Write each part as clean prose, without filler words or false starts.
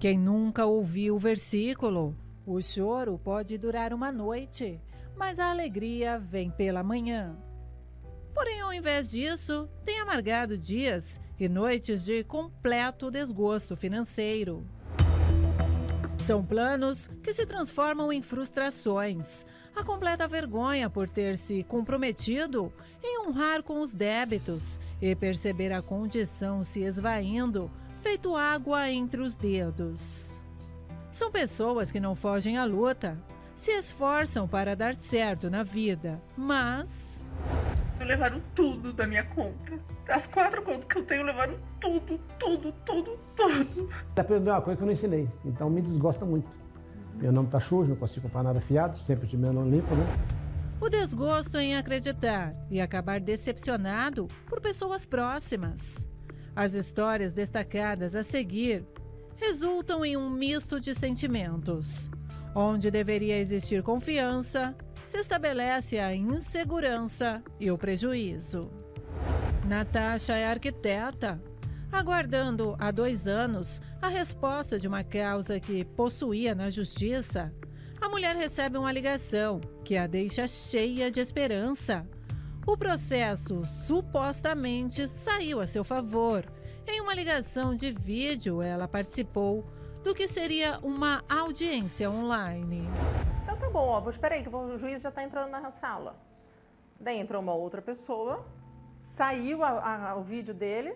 Quem nunca ouviu o versículo? O choro pode durar uma noite, mas a alegria vem pela manhã. Porém, ao invés disso, tem amargado dias e noites de completo desgosto financeiro. São planos que se transformam em frustrações, a completa vergonha por ter se comprometido em honrar com os débitos e perceber a condição se esvaindo, feito água entre os dedos. São pessoas que não fogem à luta, se esforçam para dar certo na vida, mas levaram tudo da minha conta. As 4 contas que eu tenho levaram tudo. Aprendeu uma coisa que eu não ensinei, então me desgosta muito. Meu nome tá sujo, não consigo comprar nada fiado, sempre de meu nome limpo, né? O desgosto em acreditar e acabar decepcionado por pessoas próximas. As histórias destacadas a seguir resultam em um misto de sentimentos. Onde deveria existir confiança, se estabelece a insegurança e o prejuízo. Natasha é arquiteta. Aguardando há 2 anos a resposta de uma causa que possuía na justiça, a mulher recebe uma ligação que a deixa cheia de esperança. O processo supostamente saiu a seu favor. Em uma ligação de vídeo, ela participou do que seria uma audiência online. Então tá bom, ó, espera aí que o juiz já está entrando na sala. Daí entrou uma outra pessoa, saiu o vídeo dele,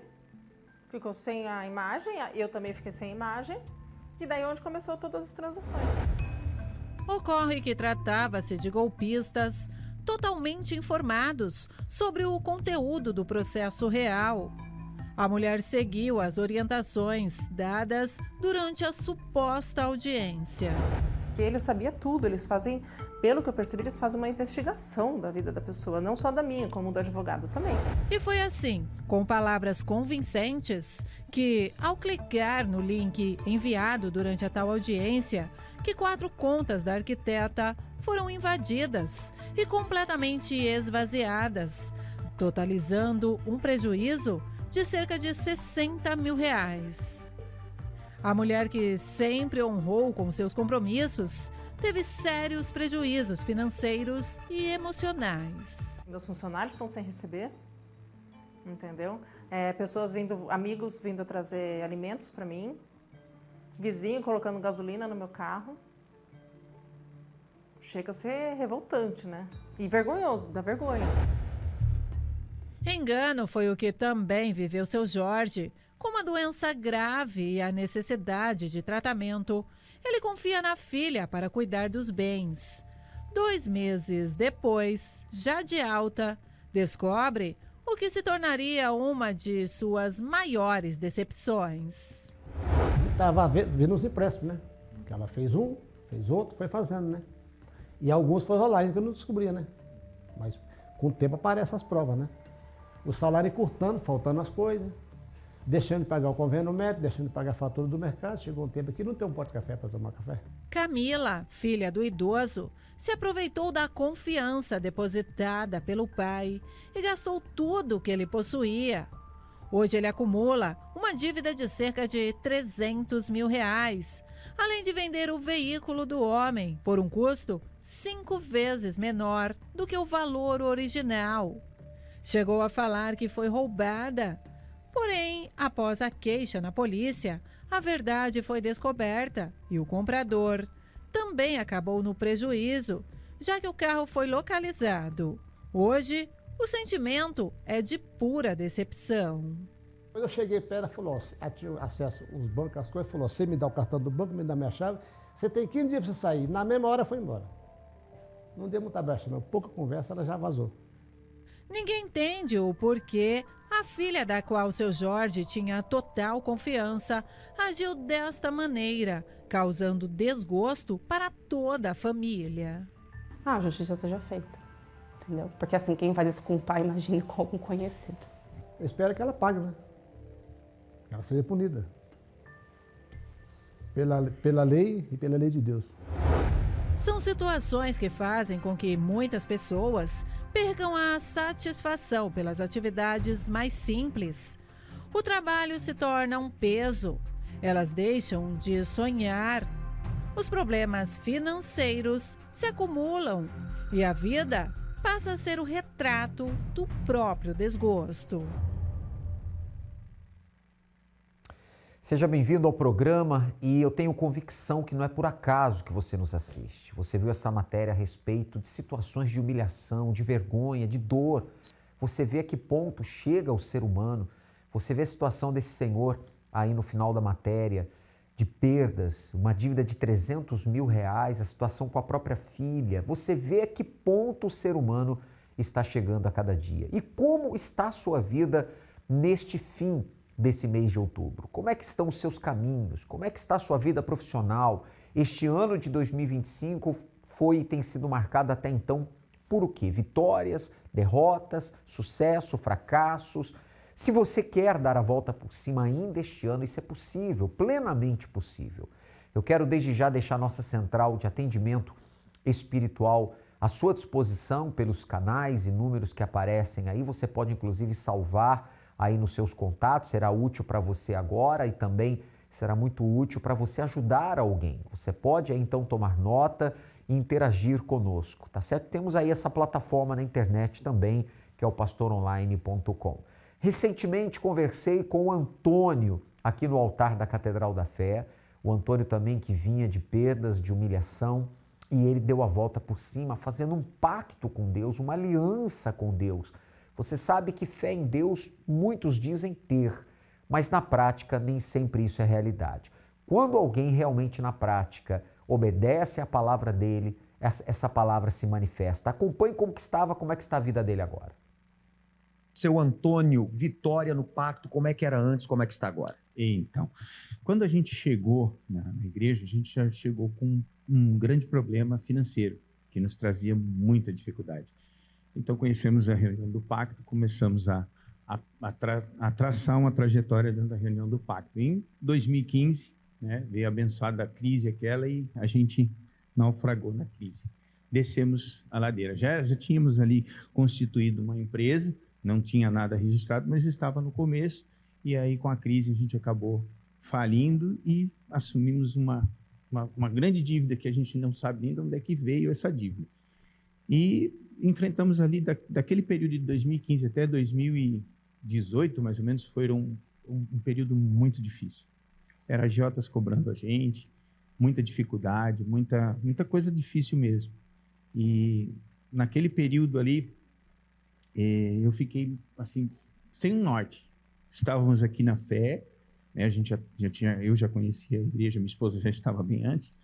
ficou sem a imagem, eu também fiquei sem a imagem, e daí onde começou todas as transações. Ocorre que tratava-se de golpistas totalmente informados sobre o conteúdo do processo real. A mulher seguiu as orientações dadas durante a suposta audiência. Ele sabia tudo, eles fazem, pelo que eu percebi, eles fazem uma investigação da vida da pessoa, não só da minha, como do advogado também. E foi assim, com palavras convincentes, que ao clicar no link enviado durante a tal audiência, que 4 contas da arquiteta foram invadidas e completamente esvaziadas, totalizando um prejuízo de cerca de R$60 mil. A mulher, que sempre honrou com seus compromissos, teve sérios prejuízos financeiros e emocionais. Meus funcionários estão sem receber, entendeu? Amigos vindo trazer alimentos para mim, vizinho colocando gasolina no meu carro. Chega a ser revoltante, né? E vergonhoso, dá vergonha. Engano foi o que também viveu seu Jorge. Com uma doença grave e a necessidade de tratamento, ele confia na filha para cuidar dos bens. 2 meses depois, já de alta, descobre o que se tornaria uma de suas maiores decepções. Estava vendo os empréstimos, né? Que ela fez outro, foi fazendo, né? E alguns foram online que eu não descobria, né? Mas com o tempo aparecem as provas, né? O salário encurtando, faltando as coisas, deixando de pagar o convênio médico, deixando de pagar a fatura do mercado. Chegou um tempo aqui, não tem um pote de café para tomar café. Camila, filha do idoso, se aproveitou da confiança depositada pelo pai e gastou tudo o que ele possuía. Hoje ele acumula uma dívida de cerca de R$300 mil, além de vender o veículo do homem por um custo 5 vezes menor do que o valor original. Chegou a falar que foi roubada. Porém, após a queixa na polícia, a verdade foi descoberta e o comprador também acabou no prejuízo, já que o carro foi localizado. Hoje, o sentimento é de pura decepção. Quando eu cheguei perto, ela falou, tinha acesso os bancos, as coisas, falou, você me dá o cartão do banco, me dá minha chave, você tem 15 dias para você sair. Na mesma hora foi embora. Não deu muita brecha, não. Pouca conversa, ela já vazou. Ninguém entende o porquê a filha, da qual seu Jorge tinha total confiança, agiu desta maneira, causando desgosto para toda a família. A justiça seja feita, entendeu? Porque assim, quem faz isso com o pai, imagine com algum conhecido. Eu espero que ela pague, né? Que ela seja punida. Pela lei e pela lei de Deus. São situações que fazem com que muitas pessoas percam a satisfação pelas atividades mais simples. O trabalho se torna um peso. Elas deixam de sonhar. Os problemas financeiros se acumulam e a vida passa a ser o retrato do próprio desgosto. Seja bem-vindo ao programa e eu tenho convicção que não é por acaso que você nos assiste. Você viu essa matéria a respeito de situações de humilhação, de vergonha, de dor. Você vê a que ponto chega o ser humano. Você vê a situação desse senhor aí no final da matéria, de perdas, uma dívida de 300 mil reais, a situação com a própria filha. Você vê a que ponto o ser humano está chegando a cada dia. E como está a sua vida neste fim desse mês de outubro? Como é que estão os seus caminhos? Como é que está a sua vida profissional? Este ano de 2025 foi e tem sido marcado até então por o quê? Vitórias, derrotas, sucesso, fracassos. Se você quer dar a volta por cima ainda este ano, isso é possível, plenamente possível. Eu quero desde já deixar nossa central de atendimento espiritual à sua disposição pelos canais e números que aparecem aí. Você pode inclusive salvar aí nos seus contatos, será útil para você agora e também será muito útil para você ajudar alguém. Você pode aí então tomar nota e interagir conosco, tá certo? Temos aí essa plataforma na internet também, que é o pastoronline.com. Recentemente conversei com o Antônio aqui no altar da Catedral da Fé, o Antônio também que vinha de perdas, de humilhação, e ele deu a volta por cima, fazendo um pacto com Deus, uma aliança com Deus. Você sabe que fé em Deus muitos dizem ter, mas na prática nem sempre isso é realidade. Quando alguém realmente na prática obedece à palavra dele, essa palavra se manifesta. Acompanhe como é que está a vida dele agora. Seu Antônio, vitória no pacto, como é que era antes, como é que está agora? Então, quando a gente chegou na igreja, a gente já chegou com um grande problema financeiro, que nos trazia muita dificuldade. Então, conhecemos a reunião do pacto, começamos a traçar uma trajetória dentro da reunião do pacto. Em 2015, veio a abençoada crise aquela e a gente naufragou na crise. Descemos a ladeira. Já tínhamos ali constituído uma empresa, não tinha nada registrado, mas estava no começo, e aí com a crise a gente acabou falindo e assumimos uma grande dívida que a gente não sabe ainda onde é que veio essa dívida. E enfrentamos ali, daquele período de 2015 até 2018, mais ou menos, foi um período muito difícil. Era agiotas cobrando a gente, muita dificuldade, muita coisa difícil mesmo. E naquele período ali, eu fiquei assim, sem um norte. Estávamos aqui na fé, a gente eu já conhecia a igreja, minha esposa já estava bem antes,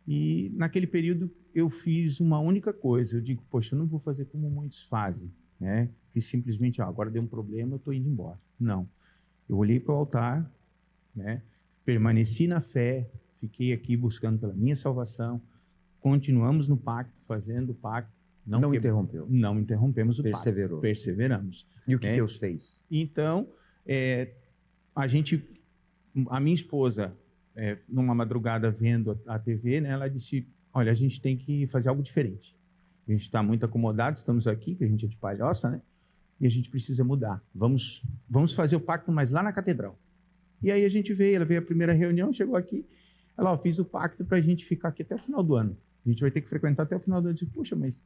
e naquele período eu fiz uma única coisa. Eu digo, poxa, eu não vou fazer como muitos fazem, que simplesmente, agora deu um problema, eu estou indo embora. Não. Eu olhei para o altar, permaneci na fé, fiquei aqui buscando pela minha salvação, continuamos no pacto, fazendo o pacto. Não interrompeu. Não interrompemos o Perseverou. pacto. Perseveramos. E o que Deus fez? Então, a minha esposa, numa madrugada vendo a TV, ela disse, olha, a gente tem que fazer algo diferente. A gente está muito acomodado, estamos aqui, que a gente é de palhoça, e a gente precisa mudar. Vamos fazer o pacto, mas lá na catedral. E aí ela veio a primeira reunião, chegou aqui, ela, fiz o pacto para a gente ficar aqui até o final do ano. A gente vai ter que frequentar até o final do ano. Eu disse, puxa, mas...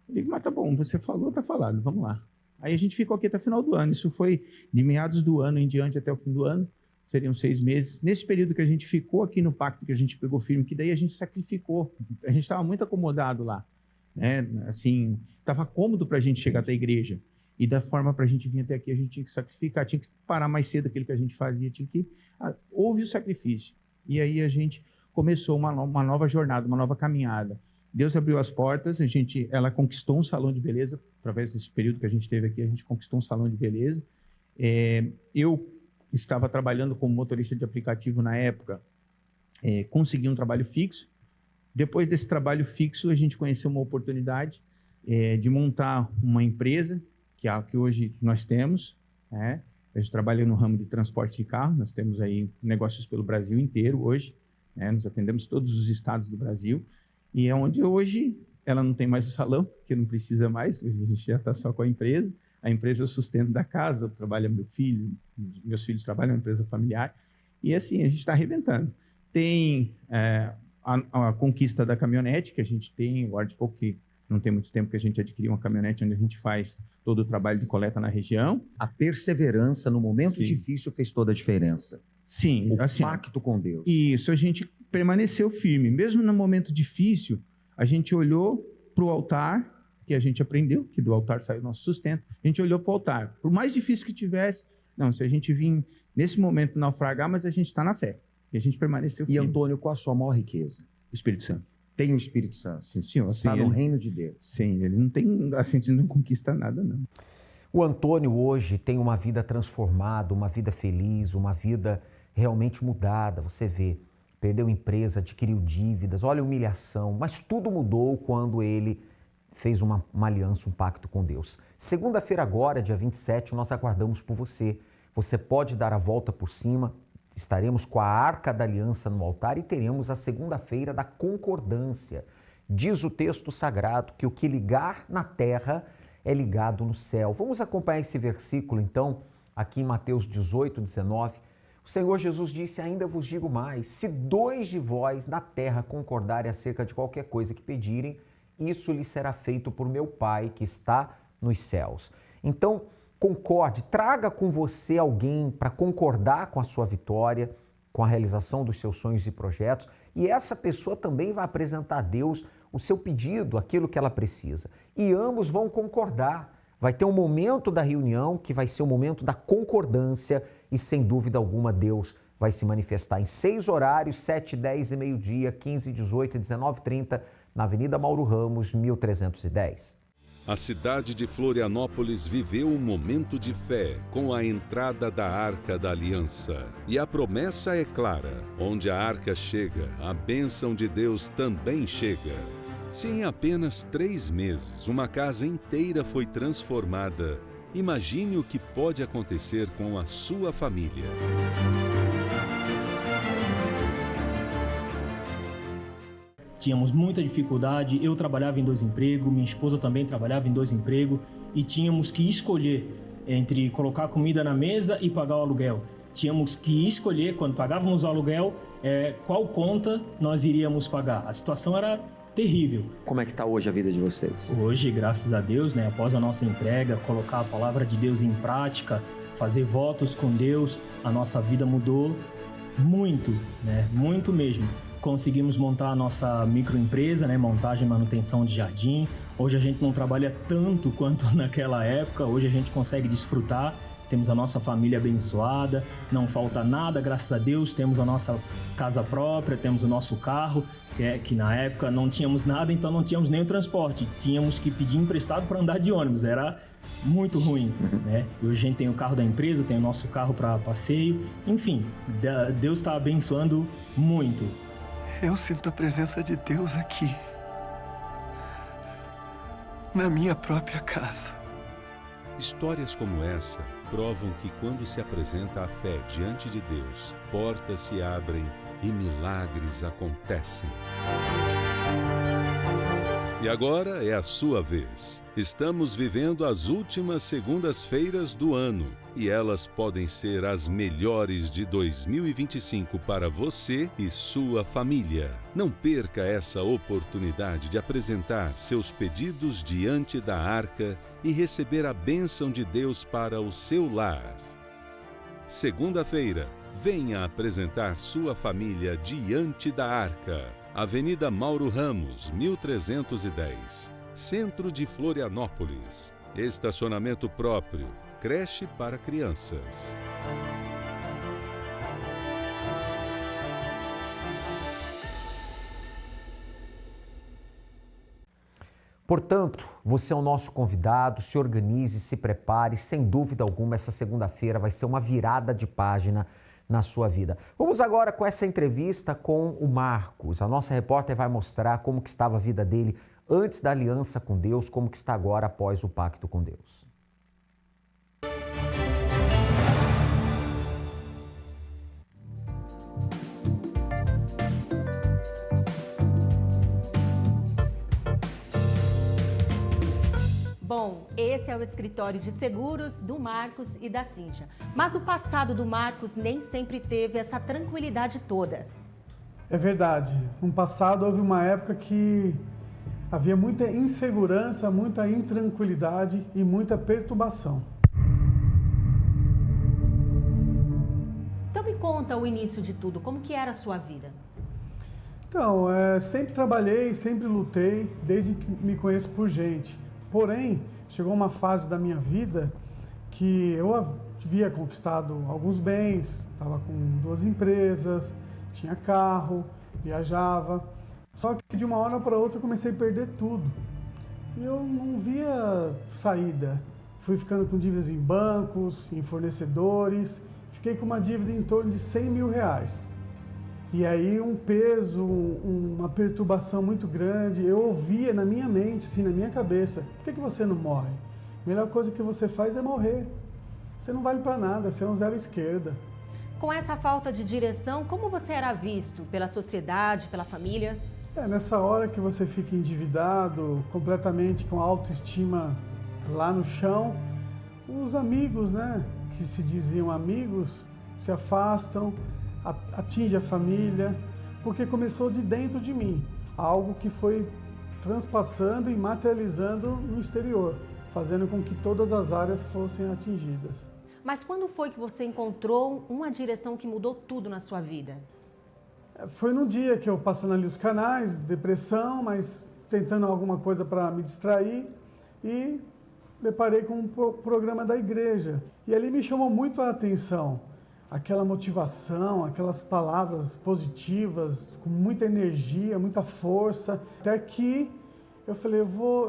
Eu digo, mas tá bom, você falou, tá falado, vamos lá. Aí a gente ficou aqui até o final do ano. Isso foi de meados do ano em diante até o fim do ano. Seriam 6 meses. Nesse período que a gente ficou aqui no pacto, que a gente pegou firme, que daí a gente sacrificou. A gente estava muito acomodado lá. Assim, estava cômodo para a gente chegar até a igreja. E da forma para a gente vir até aqui, a gente tinha que sacrificar, tinha que parar mais cedo aquilo que a gente fazia, houve o sacrifício. E aí a gente começou uma nova jornada, uma nova caminhada. Deus abriu as portas, ela conquistou um salão de beleza, através desse período que a gente teve aqui, a gente conquistou um salão de beleza. Eu estava trabalhando como motorista de aplicativo na época, consegui um trabalho fixo. Depois desse trabalho fixo, a gente conheceu uma oportunidade de montar uma empresa, que é a que hoje nós temos. A gente trabalha no ramo de transporte de carro, nós temos aí negócios pelo Brasil inteiro hoje, nós atendemos todos os estados do Brasil, e é onde hoje ela não tem mais o salão, que não precisa mais, a gente já está só com a empresa é o sustento da casa, trabalha meu filho, meus filhos trabalham na empresa familiar, E assim, a gente está arrebentando. Tem a conquista da caminhonete, que a gente tem, agora de pouco que não tem muito tempo que a gente adquiriu uma caminhonete onde a gente faz todo o trabalho de coleta na região. A perseverança no momento Sim. difícil fez toda a diferença. Sim, O assim, pacto com Deus. isso, a gente permaneceu firme. Mesmo no momento difícil, a gente olhou para o altar, que a gente aprendeu, que do altar sai o nosso sustento. A gente olhou para o altar. Por mais difícil que tivesse, não, se a gente vir nesse momento naufragar, mas a gente está na fé. E a gente permaneceu E firme. Antônio, qual a sua maior riqueza? O Espírito Santo. Tem o Espírito Santo. Sim, senhor. Está Sim, no ele- reino de Deus. Sim, ele não tem, assim, a gente não conquista nada, não. O Antônio hoje tem uma vida transformada, uma vida feliz, uma vida realmente mudada. Você vê, perdeu empresa, adquiriu dívidas, olha a humilhação, mas tudo mudou quando ele fez uma aliança, um pacto com Deus. Segunda-feira agora, dia 27, nós aguardamos por você. Você pode dar a volta por cima, estaremos com a Arca da Aliança no altar e teremos a segunda-feira da concordância. Diz o texto sagrado que o que ligar na terra é ligado no céu. Vamos acompanhar esse versículo, então, aqui em Mateus 18, 19. O Senhor Jesus disse: ainda vos digo mais, se 2 de vós na terra concordarem acerca de qualquer coisa que pedirem, isso lhe será feito por meu Pai que está nos céus. Então, concorde, traga com você alguém para concordar com a sua vitória, com a realização dos seus sonhos e projetos, e essa pessoa também vai apresentar a Deus o seu pedido, aquilo que ela precisa. E ambos vão concordar. Vai ter um momento da reunião que vai ser o momento da concordância e, sem dúvida alguma, Deus vai se manifestar em 6 horários, 7, 10 e meio-dia, 15, 18 e 19h30, na Avenida Mauro Ramos, 1310. A cidade de Florianópolis viveu um momento de fé com a entrada da Arca da Aliança. E a promessa é clara: onde a arca chega, a bênção de Deus também chega. Se em apenas 3 meses uma casa inteira foi transformada, imagine o que pode acontecer com a sua família. Tínhamos muita dificuldade, eu trabalhava em 2 empregos, minha esposa também trabalhava em 2 empregos e tínhamos que escolher entre colocar comida na mesa e pagar o aluguel. Tínhamos que escolher, quando pagávamos o aluguel, qual conta nós iríamos pagar. A situação era terrível. Como é que está hoje a vida de vocês? Hoje, graças a Deus, após a nossa entrega, colocar a palavra de Deus em prática, fazer votos com Deus, a nossa vida mudou muito, muito mesmo. Conseguimos montar a nossa microempresa, montagem e manutenção de jardim. Hoje a gente não trabalha tanto quanto naquela época, hoje a gente consegue desfrutar. Temos a nossa família abençoada, não falta nada, graças a Deus. Temos a nossa casa própria, temos o nosso carro, que na época não tínhamos nada, então não tínhamos nem o transporte. Tínhamos que pedir emprestado para andar de ônibus, era muito ruim. E hoje a gente tem o carro da empresa, tem o nosso carro para passeio. Enfim, Deus está abençoando muito. Eu sinto a presença de Deus aqui, na minha própria casa. Histórias como essa provam que quando se apresenta a fé diante de Deus, portas se abrem e milagres acontecem. E agora é a sua vez. Estamos vivendo as últimas segundas-feiras do ano e elas podem ser as melhores de 2025 para você e sua família. Não perca essa oportunidade de apresentar seus pedidos diante da arca e receber a bênção de Deus para o seu lar. Segunda-feira, venha apresentar sua família diante da arca. Avenida Mauro Ramos, 1310, Centro de Florianópolis. Estacionamento próprio, creche para crianças. Portanto, você é o nosso convidado, se organize, se prepare, sem dúvida alguma, essa segunda-feira vai ser uma virada de página na sua vida. Vamos agora com essa entrevista com o Marcos. A nossa repórter vai mostrar como que estava a vida dele antes da aliança com Deus, como que está agora após o pacto com Deus. Bom, esse é o escritório de seguros do Marcos e da Cíntia. Mas o passado do Marcos nem sempre teve essa tranquilidade toda. É verdade. No passado houve uma época que havia muita insegurança, muita intranquilidade e muita perturbação. Então me conta o início de tudo, como que era a sua vida? Então, sempre trabalhei, sempre lutei, desde que me conheço por gente. Porém, chegou uma fase da minha vida que eu havia conquistado alguns bens, estava com 2 empresas, tinha carro, viajava. Só que de uma hora para outra eu comecei a perder tudo. E eu não via saída. Fui ficando com dívidas em bancos, em fornecedores. Fiquei com uma dívida em torno de 100 mil reais. E aí um peso, uma perturbação muito grande. Eu ouvia na minha mente, assim, na minha cabeça: por que você não morre? A melhor coisa que você faz é morrer. Você não vale para nada, você é um zero esquerda. Com essa falta de direção, como você era visto pela sociedade, pela família? Nessa hora que você fica endividado, completamente com a autoestima lá no chão, os amigos, né, que se diziam amigos, se afastam, atinge a família, porque começou de dentro de mim, algo que foi transpassando e materializando no exterior, fazendo com que todas as áreas fossem atingidas. Mas quando foi que você encontrou uma direção que mudou tudo na sua vida? Foi num dia que eu passando ali os canais, depressão, mas tentando alguma coisa para me distrair, e deparei com um programa da igreja. E ali me chamou muito a atenção. Aquela motivação, aquelas palavras positivas, com muita energia, muita força. Até que eu falei, eu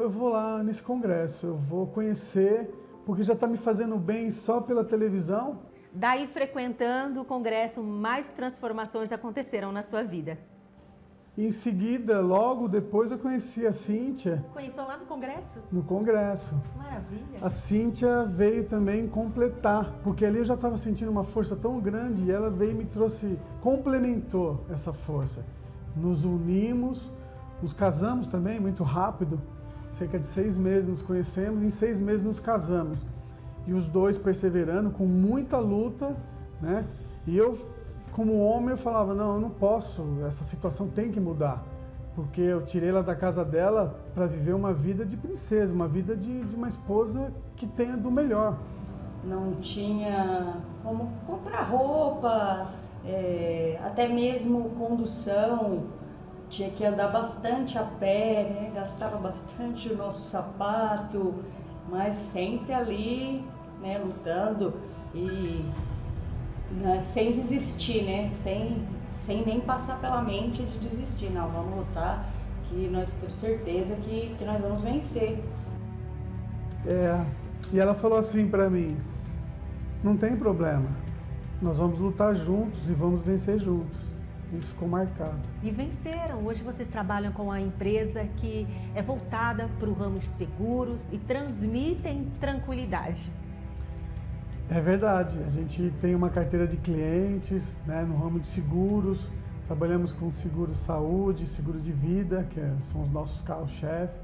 vou lá nesse congresso, eu vou conhecer, porque já está me fazendo bem só pela televisão. Daí, frequentando o congresso, mais transformações aconteceram na sua vida. Em seguida, logo depois, eu conheci a Cíntia. Conheceu lá no congresso? No congresso. Maravilha. A Cíntia veio também completar, porque ali eu já estava sentindo uma força tão grande e ela veio e me trouxe, complementou essa força. Nos unimos, nos casamos também muito rápido, cerca de 6 meses nos conhecemos, em 6 meses nos casamos. E os dois perseverando, com muita luta, né? E eu, como homem, eu falava, não, eu não posso, essa situação tem que mudar. Porque eu tirei ela da casa dela para viver uma vida de princesa, uma vida de uma esposa que tenha do melhor. Não tinha como comprar roupa, até mesmo condução, tinha que andar bastante a pé, né? Gastava bastante o nosso sapato, mas sempre ali, né, lutando e sem desistir, né? Sem nem passar pela mente de desistir. Não, vamos lutar, que nós temos certeza que nós vamos vencer. E ela falou assim para mim, não tem problema, nós vamos lutar juntos e vamos vencer juntos. Isso ficou marcado. E venceram. Hoje vocês trabalham com a empresa que é voltada para o ramo de seguros e transmitem tranquilidade. É verdade. A gente tem uma carteira de clientes, né, no ramo de seguros. Trabalhamos com seguro saúde, seguro de vida, que são os nossos carros-chefe.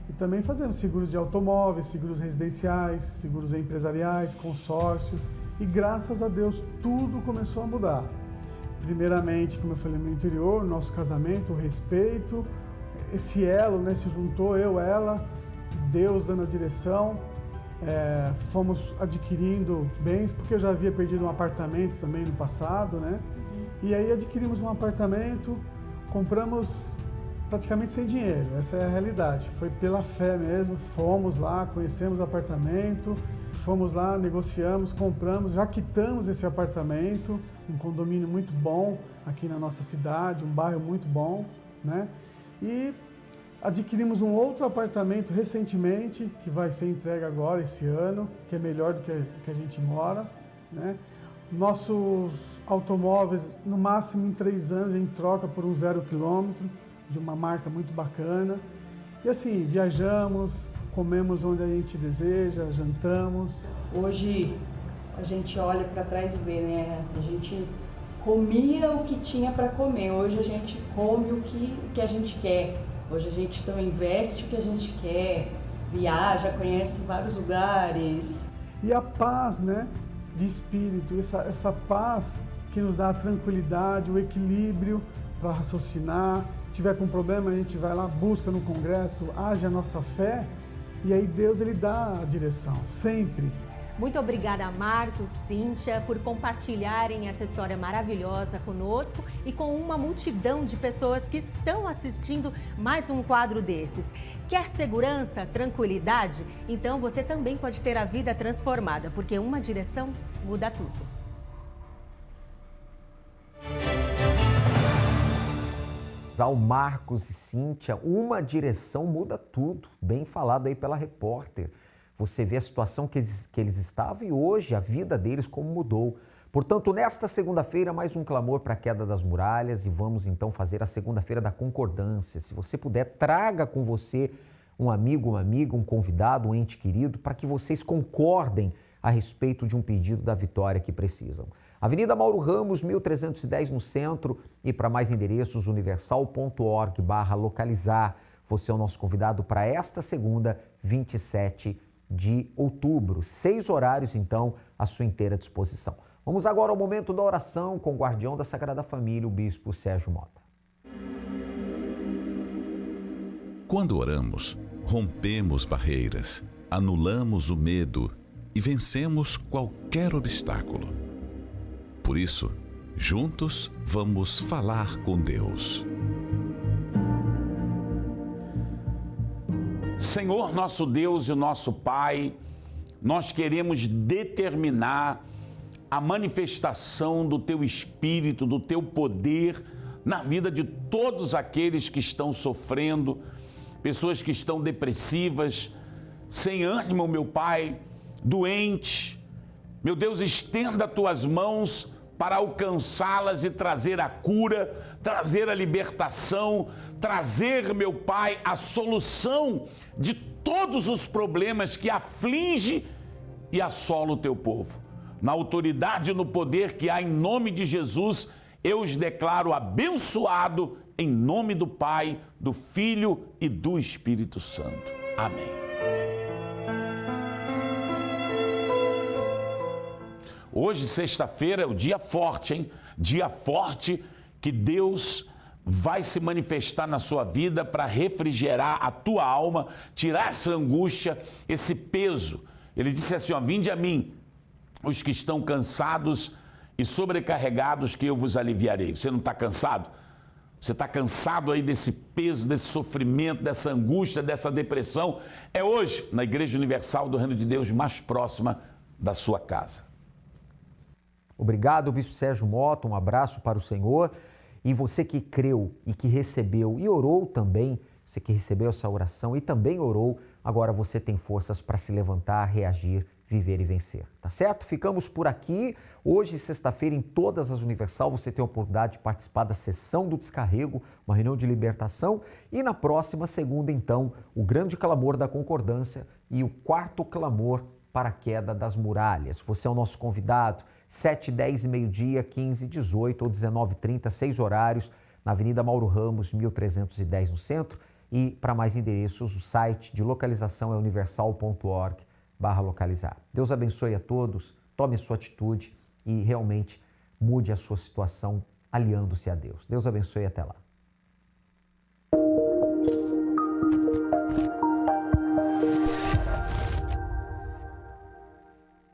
E também fazemos seguros de automóveis, seguros residenciais, seguros empresariais, consórcios. E graças a Deus tudo começou a mudar. Primeiramente, como eu falei no interior, nosso casamento, o respeito, esse elo, né, se juntou eu, ela, Deus dando a direção, fomos adquirindo bens, porque eu já havia perdido um apartamento também no passado, né? E aí adquirimos um apartamento, compramos praticamente sem dinheiro, essa é a realidade. Foi pela fé mesmo, fomos lá, conhecemos o apartamento, fomos lá, negociamos, compramos, já quitamos esse apartamento, um condomínio muito bom aqui na nossa cidade, um bairro muito bom, né? E adquirimos um outro apartamento recentemente, que vai ser entregue agora, esse ano, que é melhor do que a gente mora, né? Nossos automóveis, no máximo em 3 anos, a gente troca por um 0 quilômetro, de uma marca muito bacana. E assim, viajamos, comemos onde a gente deseja, jantamos. Hoje a gente olha para trás e vê, né? A gente comia o que tinha para comer, hoje a gente come o que a gente quer. Hoje a gente também investe o que a gente quer, viaja, conhece vários lugares. E a paz, né, de espírito, essa paz que nos dá a tranquilidade, o equilíbrio para raciocinar. Se tiver com problema, a gente vai lá, busca no congresso, age a nossa fé, e aí Deus ele dá a direção, sempre. Muito obrigada, Marcos, Cíntia, por compartilharem essa história maravilhosa conosco e com uma multidão de pessoas que estão assistindo mais um quadro desses. Quer segurança, tranquilidade? Então você também pode ter a vida transformada, porque uma direção muda tudo. Ao Marcos e Cíntia, uma direção muda tudo. Bem falado aí pela repórter. Você vê a situação que eles estavam e hoje a vida deles como mudou. Portanto, nesta segunda-feira, mais um clamor para a queda das muralhas e vamos então fazer a segunda-feira da concordância. Se você puder, traga com você um amigo, uma amiga, um convidado, um ente querido, para que vocês concordem a respeito de um pedido da vitória que precisam. Avenida Mauro Ramos, 1310 no centro e para mais endereços universal.org/localizar. Você é o nosso convidado para esta segunda, 27 de outubro. 6 horários, então, à sua inteira disposição. Vamos agora ao momento da oração com o guardião da Sagrada Família, o Bispo Sérgio Mota. Quando oramos, rompemos barreiras, anulamos o medo e vencemos qualquer obstáculo. Por isso, juntos vamos falar com Deus. Senhor, nosso Deus e nosso Pai, nós queremos determinar a manifestação do Teu Espírito, do Teu poder na vida de todos aqueles que estão sofrendo, pessoas que estão depressivas, sem ânimo, meu Pai, doentes. Meu Deus, estenda Tuas mãos para alcançá-las e trazer a cura, trazer a libertação, trazer, meu Pai, a solução de todos os problemas que aflige e assola o Teu povo. Na autoridade e no poder que há em nome de Jesus, eu os declaro abençoado em nome do Pai, do Filho e do Espírito Santo. Amém. Hoje, sexta-feira, é o dia forte, hein? Dia forte que Deus vai se manifestar na sua vida para refrigerar a tua alma, tirar essa angústia, esse peso. Ele disse assim, ó, vinde a mim, os que estão cansados e sobrecarregados, que eu vos aliviarei. Você não está cansado? Você está cansado aí desse peso, desse sofrimento, dessa angústia, dessa depressão? É hoje, na Igreja Universal do Reino de Deus, mais próxima da sua casa. Obrigado, Bispo Sérgio Mota, um abraço para o Senhor. E você que creu e que recebeu e orou também, você que recebeu essa oração e também orou, agora você tem forças para se levantar, reagir, viver e vencer, tá certo? Ficamos por aqui. Hoje, sexta-feira, em todas as Universal, você tem a oportunidade de participar da sessão do descarrego, uma reunião de libertação. E na próxima segunda, então, o grande clamor da concordância e o quarto clamor para a queda das muralhas. Você é o nosso convidado. 7, 10 e meio-dia, 15, 18 ou 19h30, 6 horários, na Avenida Mauro Ramos, 1310 no centro. E para mais endereços, o site de localização é universal.org/localizar. Deus abençoe a todos, tome sua atitude e realmente mude a sua situação aliando-se a Deus. Deus abençoe e até lá.